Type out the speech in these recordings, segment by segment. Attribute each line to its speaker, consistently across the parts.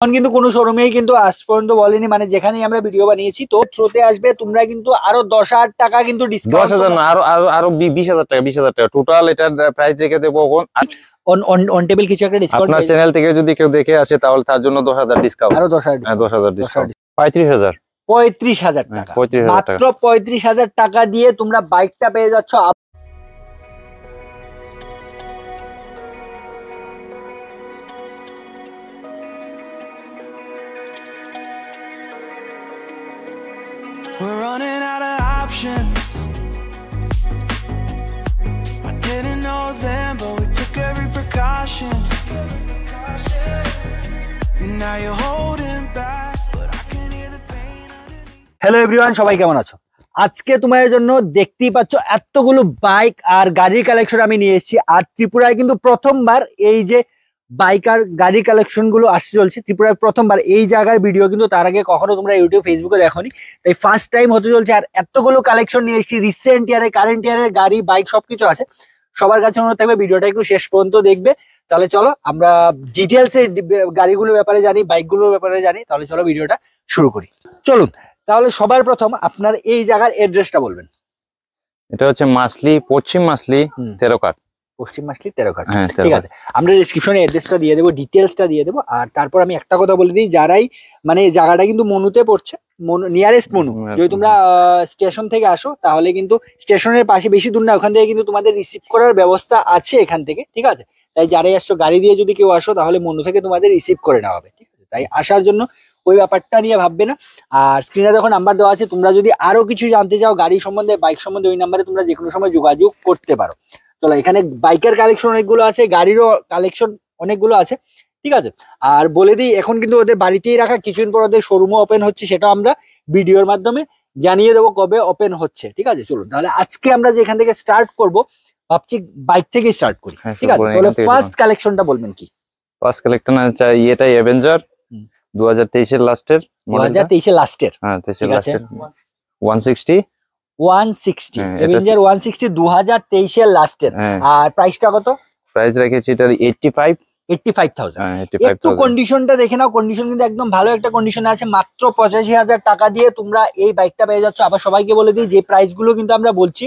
Speaker 1: এখন কিন্তু কোনো শোরুমেই কিন্তু আজ পর্যন্ত বলেনি, মানে যেখানেই আমরা ভিডিও বানিয়েছি তো থ্রোতে আসবে তোমরা কিন্তু আরো 10,000 টাকা কিন্তু ডিসকাউন্ট।
Speaker 2: 10,000 না, আরো 20,000 টাকা, 20,000 টাকা টোটাল এটার প্রাইস রেখে দেবো।
Speaker 1: অন টেবিল কিছু একটা ডিসকাউন্ট
Speaker 2: আপনার চ্যানেল থেকে যদি কেউ দেখে আসে তাহলে তার জন্য 10,000 ডিসকাউন্ট,
Speaker 1: আরো 10,000
Speaker 2: 10,000 ডিসকাউন্ট। 35,000
Speaker 1: টাকা,
Speaker 2: 35,000
Speaker 1: মাত্র 35,000 টাকা দিয়ে তোমরা বাইকটা পেয়ে যাচ্ছ।
Speaker 3: We're running out of options. I didn't know them, but we took every precaution. Now you're holding back, but I can hear the pain underneath.
Speaker 1: Hello everyone, সবাই কেমন আছো? আজকে তোমাদের জন্য দেখতেই পাচ্ছ এতগুলো বাইক আর গাড়ির কালেকশন আমি নিয়ে এসেছি। আর ত্রিপুরায় কিন্তু প্রথমবার এই যে বাইক আর গাড়ির কালেকশন গুলো আসতে চলছে, ত্রিপুরায় প্রথমবার এই জায়গার ভিডিও কিন্তু তার আগে কখনো তোমরা ইউটিউব ফেসবুকে দেখোনি, তাই ফার্স্ট টাইম হতে চলছে। আর এতগুলো কালেকশন নিয়ে এসেছি, রিসেন্ট ইয়ারে কারেন্ট ইয়ারের গাড়ি বাইক সবকিছু আছে। সবার কাছে অনুরোধ থাকবে ভিডিওটা একটু শেষ পর্যন্ত দেখবে। তাহলে চলো আমরা ডিটেলসে গাড়িগুলোর ব্যাপারে জানি, বাইকগুলোর ব্যাপারে জানি। তাহলে চলো ভিডিওটা শুরু করি, চলুন। তাহলে সবার প্রথম আপনার এই জায়গার অ্যাড্রেসটা বলবেন।
Speaker 2: এটা হচ্ছে মাসলি, পশ্চিম মাসলি, তেরোকাট।
Speaker 1: পশ্চিম মাসলি, তেরোকাট।
Speaker 2: হ্যাঁ,
Speaker 1: ঠিক আছে, আমরা ডেসক্রিপশনে অ্যাড্রেসটা দিয়ে দেবো, ডিটেলসটা দিয়ে দেবো। আর তারপর আমি একটা কথা বলে দিই, যারাই মানে জায়গাটা কিন্তু মনুতে পড়ছে, নিয়ারেস্ট মনু। যদি তোমরা স্টেশন থেকে আসো তাহলে কিন্তু স্টেশনের পাশে, বেশি দূর না, ওখান থেকে কিন্তু তোমাদের রিসিভ করার ব্যবস্থা আছে এখান থেকে। ঠিক আছে, তাই যারাই আসছো গাড়ি দিয়ে যদি কেউ আসো তাহলে মনু থেকে তোমাদের রিসিভ করে নেওয়া হবে। ঠিক আছে, তাই আসার জন্য ওই ব্যাপারটা নিয়ে ভাববে না। আর স্ক্রিনে দেখো নাম্বার দেওয়া আছে, তোমরা যদি আরো কিছু জানতে চাও গাড়ি সম্বন্ধে, বাইক সম্বন্ধে, ওই নাম্বারে তোমরা যে কোনো সময় যোগাযোগ করতে পারো। চলো, এখানে বাইকের কালেকশন অনেকগুলো আছে, গাড়িরও কালেকশন অনেকগুলো আছে। ঠিক আছে, আর বলে দিই এখন কিন্তু ওদের বাড়িতেই রাখা, কিছুদিন পর ওদের শোরুমও ওপেন হচ্ছে, সেটা আমরা ভিডিওর মাধ্যমে জানিয়ে দেবো কবে ওপেন হচ্ছে। ঠিক আছে, চলুন তাহলে আজকে আমরা যেখান থেকে স্টার্ট করব ভাবছি বাইক থেকে স্টার্ট করি। ঠিক আছে, তাহলে ফার্স্ট কালেকশনটা বলবেন কি?
Speaker 2: ফার্স্ট কালেকশন আছে এটাই অ্যাভেঞ্জার 2023 এর লাস্টের,
Speaker 1: 2023 এর লাস্টের।
Speaker 2: হ্যাঁ 23 এর লাস্টের 160
Speaker 1: অ্যাভেঞ্জার 160 2023 এর লাস্টের। আর প্রাইসটা কত?
Speaker 2: প্রাইস রেখেছি এটা
Speaker 1: 85,000। একটু কন্ডিশনটা দেখে নাও, কন্ডিশন কিন্তু একদম ভালো একটা কন্ডিশনে আছে। মাত্র 85,000 টাকা দিয়ে তোমরা এই বাইকটা পেয়ে যাচ্ছ। আবার সবাইকে বলে দিই যে প্রাইস গুলো কিন্তু আমরা বলছি,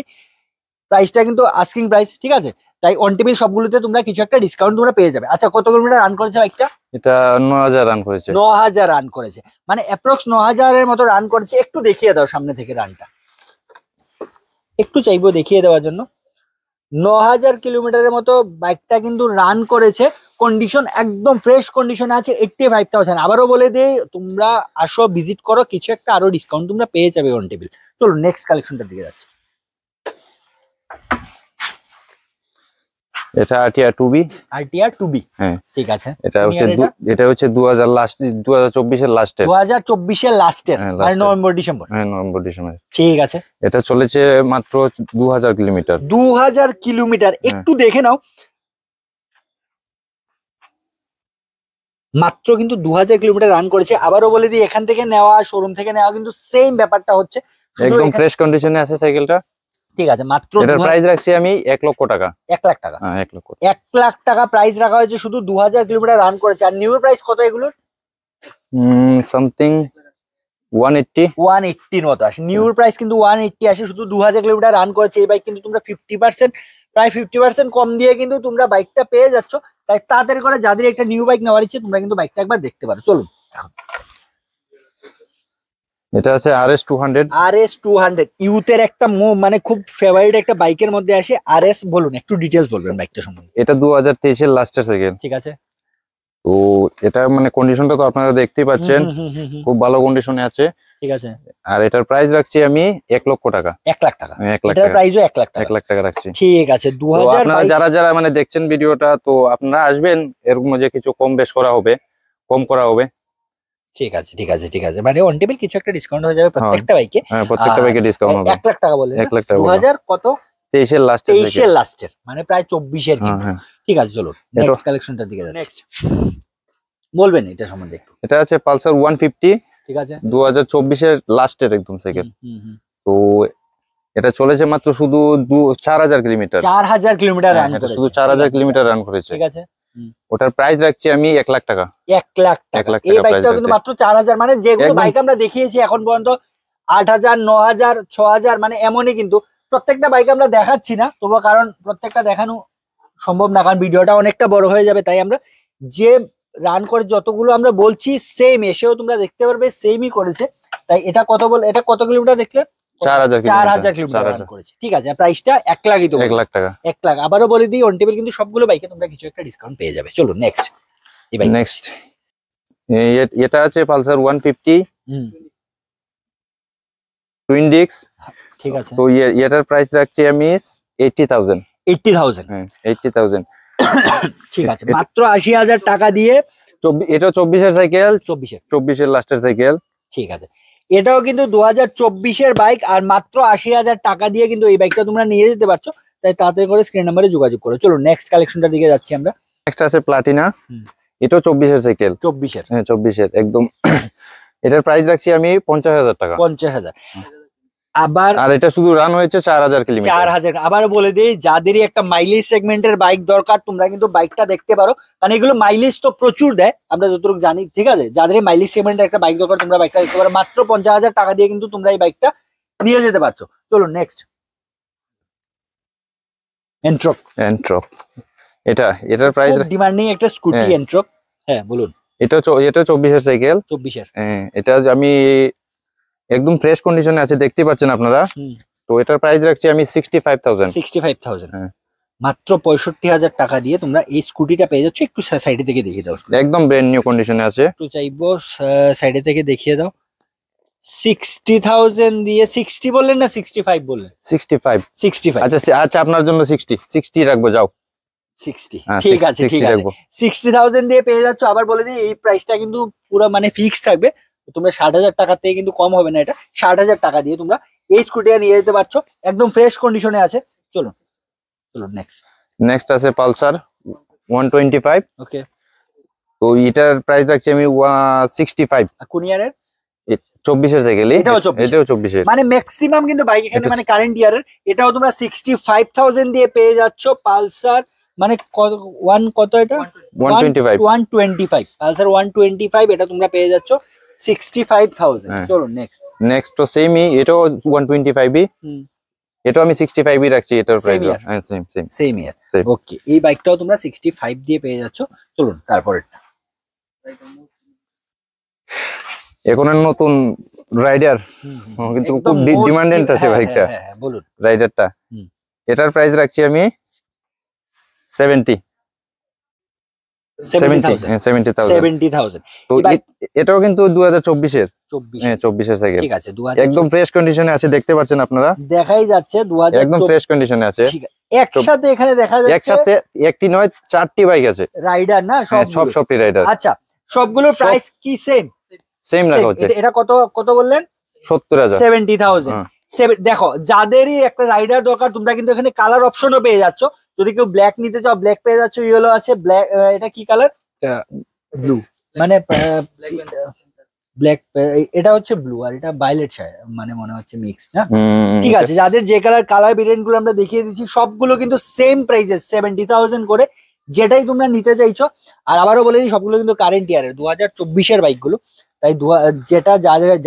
Speaker 1: প্রাইসটা কিন্তু আস্কিং প্রাইস। ঠিক আছে, তাই অন টেবিল সবগুলোতে তোমরা কিছু একটা ডিসকাউন্ট তোমরা পেয়ে যাবে। আচ্ছা, কত কিলোমিটার রান করেছে বাইকটা?
Speaker 2: এটা 9,000 রান করেছে।
Speaker 1: 9,000 রান করেছে, মানে অ্যাপ্রক্স 9,000 এর মতো রান করেছে। একটু দেখিয়ে দাও সামনে থেকে রানটা, একটু চাইবো দেখিয়ে দেওয়ার জন্য। 9,000 কিলোমিটারের মতো বাইকটা কিন্তু রান করেছে। কন্ডিশন একদম ফ্রেশ কন্ডিশনে আছে। 85,000। আবারও বলে দিই, তোমরা আসো, ভিজিট করো, কিছু একটা আরো ডিসকাউন্ট তোমরা পেয়ে যাবে অন টেবিল। চলো নেক্সট কালেকশনটার দিকে যাচ্ছে।
Speaker 2: এটা আরটিআর 2B।
Speaker 1: আরটিআর 2B, হ্যাঁ ঠিক আছে।
Speaker 2: এটা হচ্ছে 2024 এর লাস্টের।
Speaker 1: 2024 এর লাস্টের, মানে নভেম্বর ডিসেম্বর।
Speaker 2: হ্যাঁ, নভেম্বর ডিসেম্বর।
Speaker 1: ঠিক আছে,
Speaker 2: এটা চলেছে মাত্র 2000 কিলোমিটার।
Speaker 1: 2000 কিলোমিটার, একটু দেখে নাও। মাত্র কিন্তু 2000 কিলোমিটার রান করেছে। আবারও বলে দিই, এখান থেকে নেওয়া, শোরুম থেকে নেওয়া কিন্তু সেম ব্যাপারটা হচ্ছে,
Speaker 2: একদম ফ্রেশ কন্ডিশনে আছে সাইকেলটা।
Speaker 1: ঠিক আছে, মাত্র
Speaker 2: এটার প্রাইস রাখছি আমি 1 লক্ষ টাকা।
Speaker 1: 1 লাখ টাকা।
Speaker 2: হ্যাঁ, 1 লক্ষ
Speaker 1: 1 লাখ টাকা প্রাইস রাখা হয়েছে, শুধু 2000 কিলোমিটার রান করেছে। আর নিউ প্রাইস কত এগুলোর?
Speaker 2: সামথিং
Speaker 1: 180 মতো আসে। নিউ প্রাইস কিন্তু 180 আসে, শুধু 2000 কিলোমিটার রান করেছে এই বাইক। কিন্তু তোমরা 50%, প্রায় 50% কম দিয়ে কিন্তু তোমরা বাইকটা পেয়ে যাচ্ছ। তাই তাড়াতাড়ি করে যাদের একটা নিউ বাইক নেওয়ার ইচ্ছে, তোমরা কিন্তু বাইকটা একবার দেখতে পারো। চলুন এখন
Speaker 2: এটা আছে RS200।
Speaker 1: RS200 ইউথের একটা মানে খুব ফেভারিট একটা বাইকের মধ্যে আসে RS। বলুন, একটু ডিটেইলস বলবেন বাইকটা সম্বন্ধে।
Speaker 2: এটা 2023 এর লাস্টের সাইকেল।
Speaker 1: ঠিক আছে,
Speaker 2: তো এটা মানে কন্ডিশনটা তো আপনারা দেখতেই পাচ্ছেন, খুব ভালো কন্ডিশনে আছে।
Speaker 1: ঠিক আছে,
Speaker 2: আর এটার প্রাইস রাখছি আমি 1 লক্ষ টাকা।
Speaker 1: 1 লাখ টাকা।
Speaker 2: 1 লাখ
Speaker 1: এটার
Speaker 2: টাকা,
Speaker 1: প্রাইসও 1 লাখ টাকা।
Speaker 2: 1 লাখ টাকা রাখছি।
Speaker 1: ঠিক আছে, 2000।
Speaker 2: আপনারা যারা মানে দেখছেন ভিডিওটা, তো আপনারা আসবেন, এর মধ্যে কিছু কম বেশ করা হবে, কম করা হবে।
Speaker 1: ঠিক আছে, ঠিক আছে, ঠিক আছে, মানে অন টেবিল কিছু একটা ডিসকাউন্ট হয়ে যাবে প্রত্যেকটা বাইকে।
Speaker 2: হ্যাঁ, প্রত্যেকটা বাইকে ডিসকাউন্ট হবে।
Speaker 1: 1 লাখ টাকা বলেন।
Speaker 2: 1 লাখ টাকা।
Speaker 1: 2000 কত?
Speaker 2: 23 এর লাস্টের।
Speaker 1: 23 এর লাস্টের, মানে প্রায় 24 এর কিন্তু। ঠিক আছে, চলো নেক্সট কালেকশনটার দিকে যাচ্ছি। নেক্সট বলবেন এটা সম্বন্ধে একটু।
Speaker 2: এটা আছে পালসার 150।
Speaker 1: ঠিক আছে,
Speaker 2: 2024 এর লাস্টের একদম সাইকেল। তো এটা চলেছে মাত্র শুধু 4000 কিলোমিটার।
Speaker 1: 4000 কিলোমিটার রান করেছে।
Speaker 2: শুধু 4000 কিলোমিটার রান করেছে।
Speaker 1: ঠিক আছে, হুম।
Speaker 2: ওটার প্রাইস রাখছি আমি 1 লাখ টাকা।
Speaker 1: 1 লাখ
Speaker 2: 1
Speaker 1: টাকা।
Speaker 2: লাখ
Speaker 1: এই
Speaker 2: টাকা
Speaker 1: বাইকটাও
Speaker 2: price
Speaker 1: কিন্তু
Speaker 2: আছে।
Speaker 1: মাত্র 4,000, মানে যেগুলো
Speaker 2: একদম।
Speaker 1: বাইক আমরা দেখিয়েছি এখন পর্যন্ত 8,000, 9,000, 6,000, মানে এমনই কিন্তু প্রত্যেকটা বাইক আমরা দেখাচ্ছি না তবু, কারণ প্রত্যেকটা দেখানো সম্ভব না, কারণ ভিডিওটা অনেকটা বড় হয়ে যাবে। তাই আমরা যে রান করে যতগুলো আমরা বলছি সেম এসেও তোমরা দেখতে পারবে সেমই করেছে। তাই এটা কত কিলোমিটার দেখলে?
Speaker 2: 4,000
Speaker 1: 4,000 কিলোমিটার রান করেছে। ঠিক আছে, প্রাইসটা 1 লাখই তো
Speaker 2: 1 লাখ টাকা।
Speaker 1: 1 লাখ। আবারও বলে দিই, অন টেবিল কিন্তু সবগুলো বাইকে তোমরা কিছু একটা ডিসকাউন্ট পেয়ে যাবে। চলো নেক্সট এই বাইক।
Speaker 2: নেক্সট এটা আছে পালসার 150
Speaker 1: হুম,
Speaker 2: টুইন ডিস্ক।
Speaker 1: ঠিক আছে।
Speaker 2: তো এটার প্রাইস রাখছি আমি 80,000।
Speaker 1: 80,000,
Speaker 2: হ্যাঁ 80,000।
Speaker 1: ঠিক আছে, মাত্র 80,000 টাকা দিয়ে।
Speaker 2: এটা 24-এর সাইকেল,
Speaker 1: 24-এর,
Speaker 2: 24-এর লাস্টের সাইকেল।
Speaker 1: ঠিক আছে। এটাও কিন্তু 2024-এর বাইক, আর মাত্র 80,000 টাকা দিয়ে কিন্তু এই বাইকটা তোমরা নিয়ে যেতে পারছো। তাই তাড়াতাড়ি করে স্ক্রিন নাম্বারে যোগাযোগ করো। চলো নেক্সট কালেকশনটার দিকে যাচ্ছি আমরা।
Speaker 2: নেক্সট আছে প্লাটিনা।
Speaker 1: হুম।
Speaker 2: এটাও 24-এর সাইকেল।
Speaker 1: 24-এর,
Speaker 2: হ্যাঁ 24-এর একদম। এটার প্রাইস রাখছি আমি 50,000 টাকা।
Speaker 1: 50,000। আবার
Speaker 2: আর এটা শুধু রান হয়েছে 4,000 কিলোমিটার।
Speaker 1: 4,000। আবার বলে দিই, যাদেরই একটা মাইলেজ সেগমেন্টের বাইক দরকার তোমরা কিন্তু বাইকটা দেখতে পারো, কারণ এগুলো মাইলেজ তো প্রচুর দেয় আমরা যতটুকু জানি। ঠিক আছে, যাদের মাইলেজ সেগমেন্টের একটা বাইক দরকার তোমরা বাইকটা দেখতে পারো। মাত্র 50,000 টাকা দিয়ে কিন্তু তোমরা এই বাইকটা নিয়ে যেতে পারছো। চলো নেক্সট এন্ট্রক।
Speaker 2: এন্ট্রক। এটার প্রাইস
Speaker 1: ডিমান্ডিং একটা স্কুটি
Speaker 2: হ্যাঁ।
Speaker 1: এন্ট্রক। হ্যাঁ বলুন।
Speaker 2: এটা 24-এর সাইকেল।
Speaker 1: 24-এর,
Speaker 2: হ্যাঁ এটা আমি একদম ফ্রেশ কন্ডিশনে আছে, দেখতে পাচ্ছেন আপনারা।
Speaker 1: হুম।
Speaker 2: তো এটার প্রাইস রাখছি আমি 65,000।
Speaker 1: 65,000,
Speaker 2: হ্যাঁ।
Speaker 1: মাত্র 65,000 টাকা দিয়ে তোমরা এই স্কুটিটা পেয়ে যাচ্ছ। একটু সাইডে থেকে দেখিয়ে দাও,
Speaker 2: একদম ব্র্যান্ড নিউ কন্ডিশনে আছে।
Speaker 1: একটু চাইবো সাইডে থেকে দেখিয়ে দাও। 60,000 দিয়ে 60 বললেন না 65 বললেন?
Speaker 2: 65।
Speaker 1: 65,
Speaker 2: আচ্ছা আচ্ছা, আপনার জন্য 60 রাখবো, যাও।
Speaker 1: 60,
Speaker 2: হ্যাঁ,
Speaker 1: ঠিক আছে
Speaker 2: 60
Speaker 1: ঠিক আছে।
Speaker 2: রাখবো।
Speaker 1: 60,000 দিয়ে পেয়ে যাচ্ছ। আবার বলে দিই এই প্রাইসটা কিন্তু পুরো মানে ফিক্স থাকবে। তোমরা 60,000 টাকা থেকে কিন্তু কম হবে না। এটা 60,000 টাকা দিয়ে তোমরা এই স্কুটিটা নিয়ে যেতে পারছো, একদম ফ্রেশ কন্ডিশনে আছে। চলো চলো নেক্সট।
Speaker 2: নেক্সট আছে পালসার 125।
Speaker 1: ওকে,
Speaker 2: তো এটার প্রাইস রাখছি আমি 65।
Speaker 1: কোন ইয়ারের?
Speaker 2: 24-এর সাইকেল।
Speaker 1: এটাও 24-এর।
Speaker 2: এটাও 24-এর।
Speaker 1: মানে ম্যাক্সিমাম কিন্তু বাইক এখানে
Speaker 2: এটা-
Speaker 1: মানে কারেন্ট ইয়ারের। এটাও তোমরা 65,000 দিয়ে পেয়ে যাচ্ছ। পালসার মানে কত এটা?
Speaker 2: 125।
Speaker 1: 125, পালসার 125, এটা তোমরা পেয়ে যাচ্ছ 65,000।
Speaker 2: হ্যাঁ।
Speaker 1: চলো নেক্সট।
Speaker 2: নেক্সট তো সেমই, এটাও 125ই। এটাও আমি 65ই রাখছি এটার
Speaker 1: Same
Speaker 2: প্রাইস।
Speaker 1: year.
Speaker 2: হ্যাঁ সেম সেম।
Speaker 1: সেম ইয়ার,
Speaker 2: Same.
Speaker 1: ওকে। এই বাইকটাও তোমরা 65 দিয়ে পেয়ে যাচ্ছ। চলুন তারপরে
Speaker 2: এখনের নতুন রাইডার, কিন্তু খুব ডিমান্ডেন্ট আছে বাইকটা।
Speaker 1: বলুন।
Speaker 2: রাইডারটা
Speaker 1: হুম।
Speaker 2: এটার প্রাইস রাখছি আমি 70।
Speaker 1: 70,000,
Speaker 2: 70,000। তো
Speaker 1: এই বাইক-
Speaker 2: এটাও কিন্তু 2024-এর।
Speaker 1: 24,
Speaker 2: হ্যাঁ 24-এর সাইকেল।
Speaker 1: ঠিক আছে। 2000
Speaker 2: একদম ফ্রেশ কন্ডিশনে আছে, দেখতে পাচ্ছেন আপনারা।
Speaker 1: দেখাই যাচ্ছে
Speaker 2: একদম
Speaker 1: 2024।
Speaker 2: ফ্রেশ কন্ডিশনে আছে।
Speaker 1: ঠিক আছে, একসাথে এখানে দেখা যাচ্ছে
Speaker 2: একসাথে একটি নয় 4টি বাইক আছে।
Speaker 1: রাইডার না
Speaker 2: হ্যাঁ,
Speaker 1: সব?
Speaker 2: সবটি রাইডার।
Speaker 1: আচ্ছা, সবগুলোর প্রাইস কি সেম?
Speaker 2: সেম রাখা হচ্ছে।
Speaker 1: এটা কত কত বললেন?
Speaker 2: 70,000।
Speaker 1: 70,000।
Speaker 2: হ্যাঁ।
Speaker 1: দেখো, যাদেরই একটা রাইডার দরকার তোমরা কিন্তু এখানে কালার অপশনও পেয়ে যাচ্ছ। যদি কেউ ব্ল্যাক নিতে চাও ব্ল্যাক পেয়ে যাচ্ছ, ইয়েলো আছে, ব্ল্যাক। এটা কি কালার? ব্লু, মানে ব্ল্যাক। এটা হচ্ছে ব্লু, আর এটা ভায়োলেট, মানে মনে হচ্ছে মিক্স না? ঠিক আছে, যাদের যে কালার ভেরিয়েন্ট গুলো আমরা দেখিয়ে দিচ্ছি সবগুলো কিন্তু সেম প্রাইসে 70,000 করে, যেটাই তোমরা নিতে চাইছো। আর আবারও বলে দিই সবগুলো কিন্তু কারেন্ট ইয়ারের 2024-এর বাইকগুলো। তাই যেটা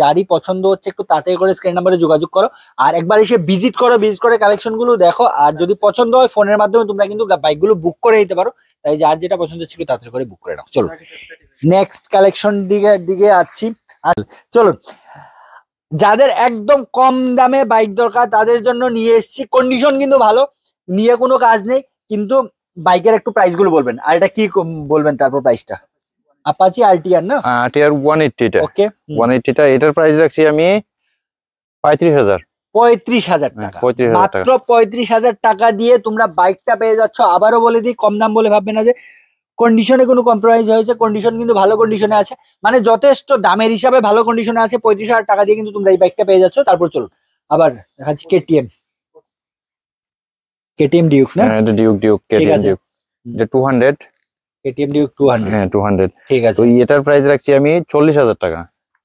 Speaker 1: যারই পছন্দ হচ্ছে একটু তাড়াতাড়ি করে স্ক্রিন নাম্বারে যোগাযোগ করো, আর একবার এসে ভিজিট করে কালেকশন গুলো দেখো। আর যদি পছন্দ হয় ফোনের মাধ্যমে তোমরা কিন্তু বাইকগুলো বুক করে দিতে পারো। তাই যার যেটা পছন্দ হচ্ছে একটু তাড়াতাড়ি করে বুক করে নাও। চলো নেক্সট কালেকশন দিকে আসছি। চলুন, যাদের একদম কম দামে বাইক দরকার তাদের জন্য নিয়ে এসেছি। কন্ডিশন কিন্তু ভালো, নিয়ে কোনো কাজ নেই, কিন্তু বাইকের একটু প্রাইস গুলো বলবেন। আর এটা কি বলবেন তারপর প্রাইসটা? অ্যাপাচি আরটিআর না?
Speaker 2: আরটিআর 180টা।
Speaker 1: ওকে,
Speaker 2: 180টা এটার প্রাইস রাখছি আমি 35,000।
Speaker 1: 35,000 টাকা।
Speaker 2: 35,000
Speaker 1: মাত্র 35,000 টাকা দিয়ে তোমরা বাইকটা পেয়ে যাচ্ছ। আবারও বলে দিই, কম দাম বলে ভাববে না যে কন্ডিশনে কোনো কম্প্রোমাইজ হয়েছে। কন্ডিশন কিন্তু ভালো কন্ডিশনে আছে, মানে যথেষ্ট দামের হিসাবে ভালো কন্ডিশনে আছে। 35,000 টাকা দিয়ে কিন্তু তোমরা এই বাইকটা পেয়ে যাচ্ছ। তারপর চলুন আবার দেখাচ্ছি কেটিএম ডিউক না?
Speaker 2: হ্যাঁ এটা ডিউক
Speaker 1: ঠিক
Speaker 2: কেটিএম
Speaker 1: আছে।
Speaker 2: ডিউক। এটা 200।
Speaker 1: কেটিএম ডিউক 200,
Speaker 2: হ্যাঁ 200।
Speaker 1: ঠিক আছে।
Speaker 2: তো এটার প্রাইস রাখছি আমি 40,000 টাকা।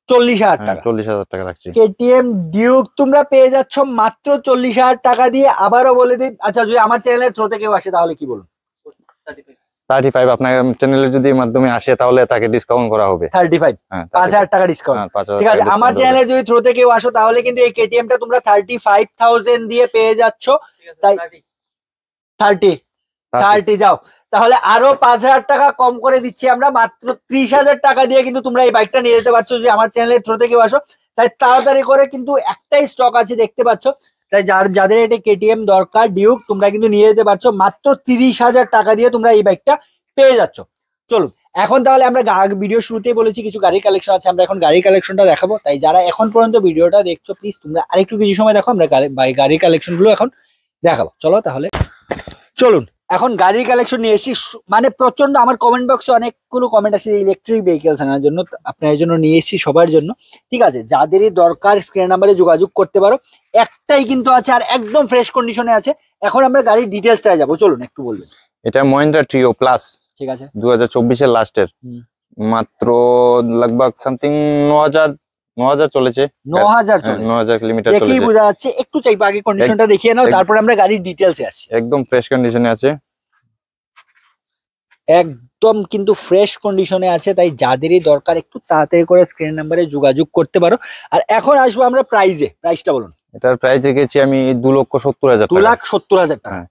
Speaker 1: 40,000
Speaker 2: হ্যাঁ
Speaker 1: টাকা
Speaker 2: 40,000 টাকা রাখছি।
Speaker 1: কেটিএম ডিউক তোমরা পেয়ে যাচ্ছ মাত্র 40,000 টাকা দিয়ে। আবারও বলে দিই, আচ্ছা যদি আমার চ্যানেলের থ্রোতে কেউ আসে তাহলে কি বলুন?
Speaker 2: 35 আপনার চ্যানেলের যদি মাধ্যমে আসে তাহলে তাকে ডিসকাউন্ট করা হবে।
Speaker 1: 35,
Speaker 2: হ্যাঁ
Speaker 1: 5,000 টাকা ডিসকাউন্ট।
Speaker 2: হ্যাঁ, 5,000
Speaker 1: ঠিক আছে,
Speaker 2: টাকা
Speaker 1: আমার
Speaker 2: discount হবে।
Speaker 1: চ্যানেলের যদি থ্রোতে কেউ আসো তাহলে কিন্তু এই কেটিএমটা তোমরা 35,000 দিয়ে পেয়ে যাচ্ছ। তাই 30 যাও, তাহলে আরো 5,000 টাকা কম করে দিচ্ছি আমরা, মাত্র 30,000 টাকা দিয়ে কিন্তু তোমরা এই বাইকটা নিয়ে যেতে পারছো যদি আমার চ্যানেলের থ্রোতে কেউ আসো। তাই তাড়াতাড়ি করে, কিন্তু একটাই স্টক আছে দেখতে পাচ্ছ, তাই যাদের এটা কেটিএম দরকার ডিউক, তোমরা কিন্তু নিয়ে যেতে পারছো মাত্র 30,000 টাকা দিয়ে তোমরা এই বাইকটা পেয়ে যাচ্ছ। চলুন এখন তাহলে আমরা ভিডিও শুরুতেই বলেছি কিছু গাড়ির কালেকশন আছে, আমরা এখন গাড়ির কালেকশনটা দেখাবো। তাই যারা এখন পর্যন্ত ভিডিওটা দেখছো প্লিজ তোমরা আরেকটু কিছু সময় দেখো, আমরা গাড়ির কালেকশন গুলো এখন দেখাবো। চলো তাহলে চলুন এখন গাড়ির কালেকশন নিয়ে এসেছি। মানে প্রচন্ড আমার কমেন্ট বক্সে অনেকগুলো কমেন্ট আসে ইলেকট্রিক ভেহিকেলস আনার জন্য, আপনার জন্য নিয়ে এসেছি সবার জন্য। ঠিক আছে, যাদেরই দরকার স্ক্রিন নাম্বারে যোগাযোগ করতে পারো। একটাই কিন্তু আছে আর একদম ফ্রেশ কন্ডিশনে আছে। এখন আমরা গাড়ির ডিটেলসটা যাবো, চলুন একটু বলবেন।
Speaker 2: এটা মহিন্দ্রা ট্রিও প্লাস,
Speaker 1: ঠিক আছে,
Speaker 2: 2024 লাস্টের, মাত্র লগভগ সামথিং 9,000 চলেছে।
Speaker 1: 9,000 চলে,
Speaker 2: 9,000 কিলোমিটার
Speaker 1: দেখেই
Speaker 2: চলেছে।
Speaker 1: বোঝা যাচ্ছে। একটু চাইবো আগে কন্ডিশনটা দেখিয়ে নাও, তারপর আমরা গাড়ির ডিটেলসে আসছি।
Speaker 2: একদম ফ্রেশ কন্ডিশনে আছে,
Speaker 1: একদম কিন্তু ফ্রেশ কন্ডিশনে আছে। তাই যাদেরই দরকার একটু তাড়াতাড়ি করে স্ক্রিন নাম্বারে যোগাযোগ করতে পারো। আর এখন আসবো আমরা প্রাইসটা বলুন।
Speaker 2: এটার প্রাইস রেখেছি আমি 2,70,000 টাকা।
Speaker 1: 2,70,000 টাকা,
Speaker 2: হ্যাঁ।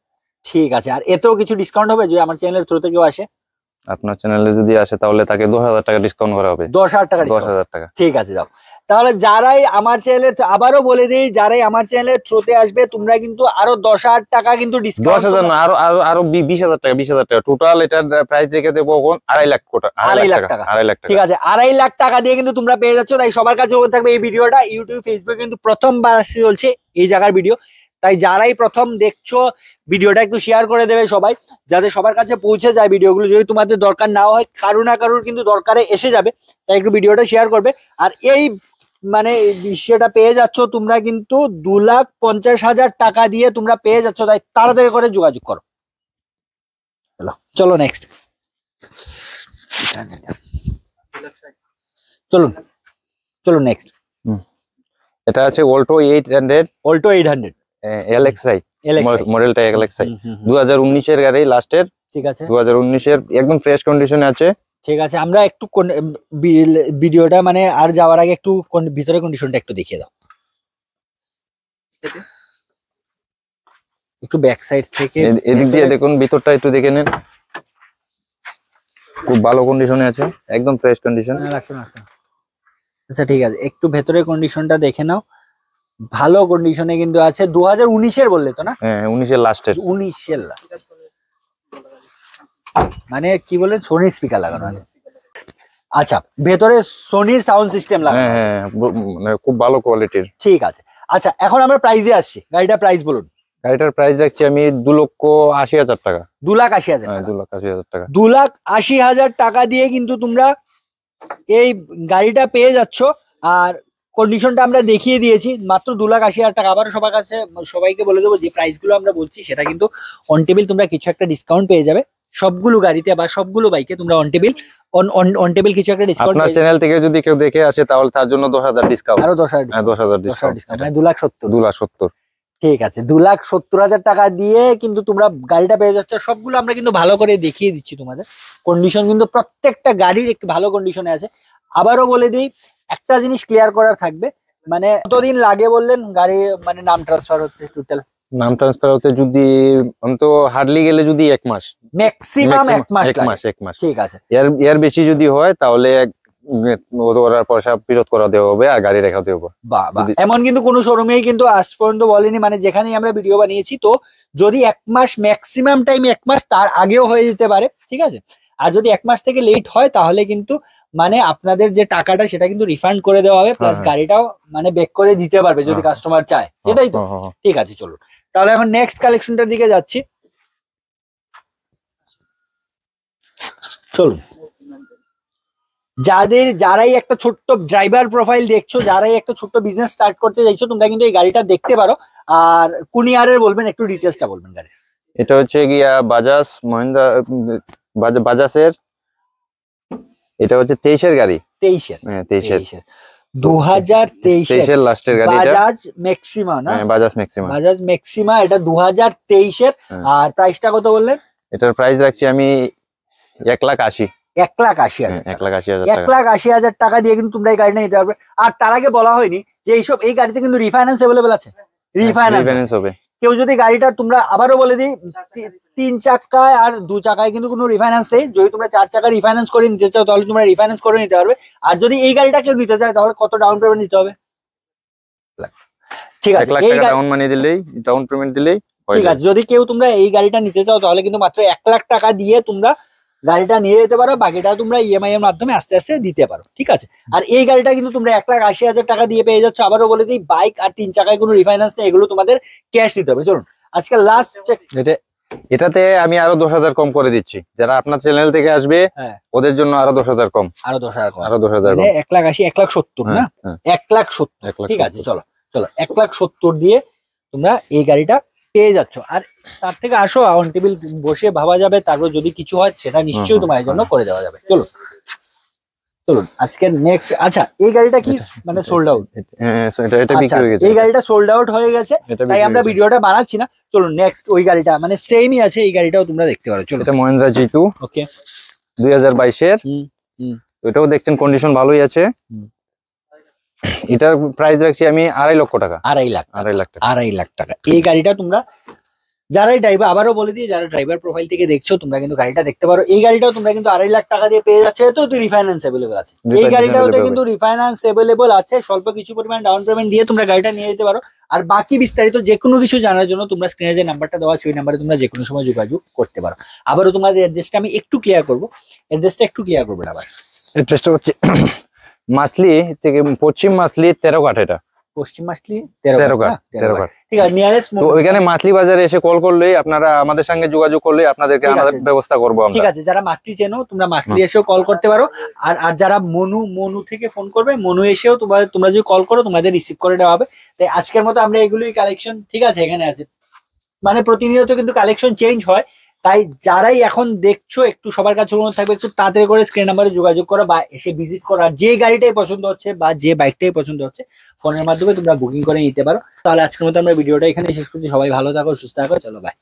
Speaker 1: ঠিক আছে। আর এতেও কিছু ডিসকাউন্ট হবে যদি আমার চ্যানেলের থ্রুতে কেউ আসে?
Speaker 2: আপনার চ্যানেলে যদি আসে তাহলে তাকে 10,000 টাকা ডিসকাউন্ট করা হবে।
Speaker 1: 10,000 টাকা discount।
Speaker 2: 10,000 টাকা,
Speaker 1: ঠিক আছে যাও। তাহলে যারাই আমার চ্যানেলের, আবারও বলে দিই, যারাই আমার চ্যানেলের থ্রুতে আসবে তোমরা কিন্তু আরো 10,000 টাকা কিন্তু ডিসকাউন্ট।
Speaker 2: 10,000 না, আরো 20,000 টাকা, 20,000 টাকা টোটাল। এটার প্রাইস রেখে দেবো 2.5 লাখ টাকা।
Speaker 1: 2.5 লাখ টাকা,
Speaker 2: 2.5 লাখ টাকা।
Speaker 1: ঠিক আছে, 2.5 লাখ টাকা দিয়ে কিন্তু তোমরা পেয়ে যাচ্ছ। তাই সবার কাছে অনুরোধ থাকবে, এই ভিডিওটা ইউটিউব ফেসবুক কিন্তু প্রথমবার আসছে চলছে এই জায়গার ভিডিও। তাই যারাই প্রথম দেখছো ভিডিওটা একটু শেয়ার করে দেবে সবাই, যাতে সবার কাছে পৌঁছে যায় ভিডিওগুলো। যদি তোমাদের দরকার নাও হয়, কারো না কারোর কিন্তু দরকারে এসে যাবে, তাই একটু ভিডিওটা শেয়ার করবে। আর এই মানে বিষয়টা পেয়ে যাচ্ছ তোমরা কিন্তু 2,50,000 টাকা দিয়ে তোমরা পেয়ে যাচ্ছ। তাই তাড়াতাড়ি করে যোগাযোগ করো। চলো নেক্সট, চলুন নেক্সট।
Speaker 2: এটা আছে অল্টো 800,
Speaker 1: অল্টো 800
Speaker 2: LXI
Speaker 1: LXI
Speaker 2: মডেলটা, LXI 2019 এর গাড়ি লাস্টের,
Speaker 1: ঠিক আছে,
Speaker 2: 2019 এর একদম ফ্রেশ কন্ডিশনে আছে।
Speaker 1: ঠিক আছে। আমরা একটু ভিডিওটা মানে আর যাওয়ার আগে একটু ভিতরে কন্ডিশনটা একটু দেখিয়ে দাও, একটু ব্যাক সাইড থেকে।
Speaker 2: এদিক দিয়ে দেখুন, ভিতরটা একটু দেখে নেন, খুব ভালো কন্ডিশনে আছে, একদম ফ্রেশ কন্ডিশন।
Speaker 1: আচ্ছা ঠিক আছে, একটু ভেতরে কন্ডিশনটা দেখে নাও, ভালো কন্ডিশনে কিন্তু আছে। 2019 এর বললে তো না?
Speaker 2: হ্যাঁ 19 এর লাস্টের।
Speaker 1: 19 এর মানে কি বললেন, সোনির স্পিকার লাগানো আছে। আচ্ছা, ভেতরে সোনির সাউন্ড সিস্টেম লাগানো আছে।
Speaker 2: হ্যাঁ, মানে খুব ভালো কোয়ালিটির।
Speaker 1: ঠিক আছে। আচ্ছা এখন আমরা প্রাইসে আসছি, গাড়িটার প্রাইস বলুন।
Speaker 2: গাড়িটার প্রাইস রাখছি আমি 2,80,000 টাকা।
Speaker 1: 2,80,000
Speaker 2: হ্যাঁ,
Speaker 1: টাকা।
Speaker 2: 2,80,000 টাকা।
Speaker 1: 2,80,000 টাকা দিয়ে কিন্তু তোমরা এই গাড়িটা পেয়ে যাচ্ছ। আর কন্ডিশনটা আমরা দেখিয়ে দিয়েছি, মাত্র 2,80,000 টাকা। আবার সবার কাছে সবাইকে বলে দেবো, যে প্রাইস গুলো আমরা বলছি সেটা কিন্তু অন টেবিল, তোমরা কিছু একটা ডিসকাউন্ট পেয়ে যাবে সবগুলো গাড়িতে বা সবগুলো বাইকে। তোমরা অন টেবিল কিছু একটা ডিসকাউন্ট।
Speaker 2: আপনার চ্যানেল থেকে যদি কেউ দেখে আসে তাহলে তার জন্য 10,000 ডিসকাউন্ট।
Speaker 1: আরো 10,000
Speaker 2: হ্যাঁ, 10,000
Speaker 1: ডিসকাউন্ট,
Speaker 2: ডিসকাউন্ট,
Speaker 1: মানে 2,70,000।
Speaker 2: 2,70,000।
Speaker 1: ঠিক আছে, 2,70,000 টাকা দিয়ে কিন্তু তোমরা গাড়িটা পেয়ে যাচ্ছ। সবগুলো আমরা কিন্তু ভালো করে দেখিয়ে দিচ্ছি তোমাদের। কন্ডিশন কিন্তু প্রত্যেকটা গাড়ির একটু ভালো কন্ডিশনে আছে। আবারও বলে দিই, একটা জিনিস ক্লিয়ার করার থাকবে, মানে কতদিন লাগে বললেন গাড়ি মানে নাম ট্রান্সফার হতে? টোটাল
Speaker 2: নাম ট্রান্সফার হতে যদি তো হার্ডলি গেলে যদি 1 মাস,
Speaker 1: ম্যাক্সিমাম 1 মাস লাগে।
Speaker 2: 1 মাস।
Speaker 1: ঠিক আছে,
Speaker 2: এর বেশি যদি হয় তাহলে ওরা পয়সা ফেরত করা দেওয়া হবে আর গাড়ি রেখা দেওয়া হবে।
Speaker 1: বাহ বাহ, এমন কিন্তু কোনো শোরুমেই কিন্তু আজ পর্যন্ত বলেনি, মানে যেখানেই আমরা ভিডিও বানিয়েছি। তো যদি 1 মাস, ম্যাক্সিমাম টাইম 1 মাস, তার আগেও হয়ে যেতে পারে। ঠিক আছে, আর যদি 1 মাস থেকে লেট হয় তাহলে কিন্তু মানে আপনাদের যে টাকাটা সেটা কিন্তু রিফান্ড করে দেওয়া হবে, প্লাস গাড়িটাও মানে ব্যাক করে দিতে পারবে যদি কাস্টমার চায়। সেটাই তো? ঠিক আছে চলুন তাহলে এখন নেক্সট কালেকশনটার দিকে যাচ্ছি। চলুন, যারাই একটা ছোট্ট ড্রাইভার প্রোফাইল দেখছো, যারাই একটা ছোট্ট বিজনেস স্টার্ট করতে চাইছো, তোমরা কিন্তু এই গাড়িটা দেখতে পারো। আর কোন ইয়ারের বলবেন, একটু ডিটেলসটা বলবেন গাড়ির।
Speaker 2: এটা হচ্ছে গিয়া বাজাজ মহিন্দ্রা, বাজাজের। এটা হচ্ছে 23 এর গাড়ি।
Speaker 1: 23 এর?
Speaker 2: হ্যাঁ 23 এর,
Speaker 1: 2023
Speaker 2: এর লাস্টের গাড়ি।
Speaker 1: বাজাজ ম্যাক্সিমা না?
Speaker 2: হ্যাঁ বাজাজ ম্যাক্সিমা।
Speaker 1: বাজাজ ম্যাক্সিমা, এটা 2023 এর। আর প্রাইসটা কত বললেন?
Speaker 2: এটার প্রাইস রাখছি আমি 1,80,000।
Speaker 1: 1,80,000 টাকা।
Speaker 2: 1,80,000 টাকা।
Speaker 1: 1,80,000 টাকা দিয়ে কিন্তু তোমরা এই গাড়িটা নিতে পারবে। আর তার আগে বলা হয়নি যে এই গাড়িতে কিন্তু রিফাইন্যান্স অ্যাভেলেবেল আছে।
Speaker 2: রিফাইন্যান্স হবে।
Speaker 1: কেউ যদি গাড়িটা, তোমরা আবারও বলে দিই, 3 চাকায় আর 2 চাকায় কিন্তু কোনো রিফাইন্যান্স নেই। যদি তোমরা 4 চাকা রিফাইন্যান্স করে নিতে চাও তাহলে তোমরা রিফাইন্যান্স করে নিতে পারবে। আর যদি এই গাড়িটা কেউ নিতে চায় তাহলে কত ডাউন পেমেন্ট দিতে হবে? ঠিক আছে,
Speaker 2: 1 লাখ
Speaker 1: এই
Speaker 2: টাকা
Speaker 1: গাড়ি,
Speaker 2: ডাউন মানি দিলেই, ডাউন পেমেন্ট দিলেই হয়ে
Speaker 1: ঠিক
Speaker 2: যাবে।
Speaker 1: আছে, যদি কেউ তোমরা এই গাড়িটা নিতে চাও তাহলে কিন্তু মাত্র 1 লাখ টাকা দিয়ে তোমরা গাড়িটা নিয়ে যেতে পারো। বাকিটা তোমরা ইএমআই এর মাধ্যমে আস্তে আস্তে দিতে পারো। ঠিক আছে, আর এই গাড়িটা কিন্তু তোমরা 1,80,000 টাকা দিয়ে পেয়ে যাচ্ছ। আবারও বলে দিই, বাইক আর 3 চাকায় কোনো রিফাইন্যান্স নেই, এগুলো তোমাদের ক্যাশ দিতে হবে। চলুন আজকে লাস্ট
Speaker 2: এটাতে আমি আরো 10,000 কম করে দিচ্ছি। যারা আপনার চ্যানেল থেকে আসবে
Speaker 1: হ্যাঁ।
Speaker 2: ওদের জন্য আরো 10,000 কম।
Speaker 1: আরো 10,000 কম,
Speaker 2: আরো 10,000 কম।
Speaker 1: মানে 1,80,000, 1,70,000 না,
Speaker 2: হ্যাঁ,
Speaker 1: 1,70,000।
Speaker 2: 1,70,000
Speaker 1: ঠিক আছে, চলো 1,70,000 দিয়ে তোমরা এই গাড়িটা পেয়ে যাচ্ছ। আর তার থেকে আসো, অন টেবিল বসে ভাবা যাবে, তারপর যদি কিছু হয় সেটা নিশ্চয়ই তোমার জন্য করে দেওয়া যাবে। চলুন আজকের নেক্সট, আচ্ছা এই গাড়িটা কি মানে সোল্ড আউট?
Speaker 2: হ্যাঁ, এটা বিক্রি হয়ে গেছে।
Speaker 1: এই গাড়িটা সোল্ড আউট হয়ে গেছে,
Speaker 2: এটা
Speaker 1: তাই
Speaker 2: বিক্রি
Speaker 1: আমরা
Speaker 2: হয়ে গেছে।
Speaker 1: ভিডিওটা বানাচ্ছি না। চলুন নেক্সট ওই গাড়িটা, মানে সেমই আছে, এই গাড়িটাও তোমরা দেখতে পারো। চলো,
Speaker 2: এটা মহিন্দ্রা G2
Speaker 1: ওকে,
Speaker 2: 2022 এর। এটাও দেখছেন কন্ডিশন ভালোই আছে।
Speaker 1: হুম।
Speaker 2: এটার প্রাইস রাখছি আমি 2.5 লক্ষ টাকা।
Speaker 1: 2.5 লাখ,
Speaker 2: 2.5 লাখ টাকা।
Speaker 1: 2.5 লাখ টাকা। এই গাড়িটা তোমরা যারাই ড্রাইভার, আবারও বলে দিই, যারা ড্রাইভার প্রোফাইল থেকে দেখছো তোমরা কিন্তু গাড়িটা দেখতে পারো। এই গাড়িটাও তোমরা কিন্তু 2.5 লাখ টাকা দিয়ে পেয়ে যাচ্ছে। তো রিফাইন্যান্স অ্যাভেলেবল আছে এই
Speaker 2: Refinance
Speaker 1: গাড়িটাতে,
Speaker 2: available
Speaker 1: কিন্তু রিফাইন্যান্স অ্যাভেলেবল আছে। স্বল্প কিছু পরিমাণ ডাউন পেমেন্ট দিয়ে তোমরা গাড়িটা নিয়ে যেতে পারো। আর বাকি বিস্তারিত যে কোনো কিছু জানার জন্য তোমরা স্ক্রিনে যে নাম্বারটা দেওয়া আছে ওই নাম্বারে তোমরা যে কোনো সময় যোগাযোগ করতে পারো। আবারও তোমাদের অ্যাড্রেসটা আমি একটু ক্লিয়ার করবো, আবার
Speaker 2: এড্রেসটা হচ্ছে মাসলি থেকে পশ্চিম মাসলি 13 ঘাট। এটা
Speaker 1: পশ্চিম মাসলি
Speaker 2: 13 ঘাট।
Speaker 1: ঠিক আছে, নিয়ারেস্ট।
Speaker 2: তো ওইখানে মাসলি বাজারে এসে কল করলেই আপনারা আমাদের সঙ্গে যোগাযোগ করলে আপনাদেরকে
Speaker 1: ঠিক
Speaker 2: আমাদের
Speaker 1: আছে।
Speaker 2: ব্যবস্থা করবো আমরা।
Speaker 1: ঠিক আছে, যারা মাসলি চেনো তোমরা মাসলি এসেও কল করতে পারো। আর যারা মনু থেকে ফোন করবে, মনু এসেও তোমরা যদি কল করো তোমাদের রিসিভ করে দেওয়া হবে। তাই আজকের মতো আমরা এগুলোই কালেকশন, ঠিক আছে, এখানে আছে। মানে প্রতিনিয়ত কিন্তু কালেকশন চেঞ্জ হয়, তাই যারাই এখন দেখছো একটু সবার কাছে অনুরোধ থাকবে একটু তাড়াতাড়ি করে স্ক্রিন নাম্বারে যোগাযোগ করো বা এসে ভিজিট করো। আর যে গাড়িটাই পছন্দ হচ্ছে বা যে বাইকটাই পছন্দ হচ্ছে ফোনের মাধ্যমে তোমরা বুকিং করে নিতে পারো। তাহলে আজকের মতো আমরা ভিডিওটা এখানে শেষ করছি। সবাই ভালো থাকো, সুস্থ থাকো, চলো বাই।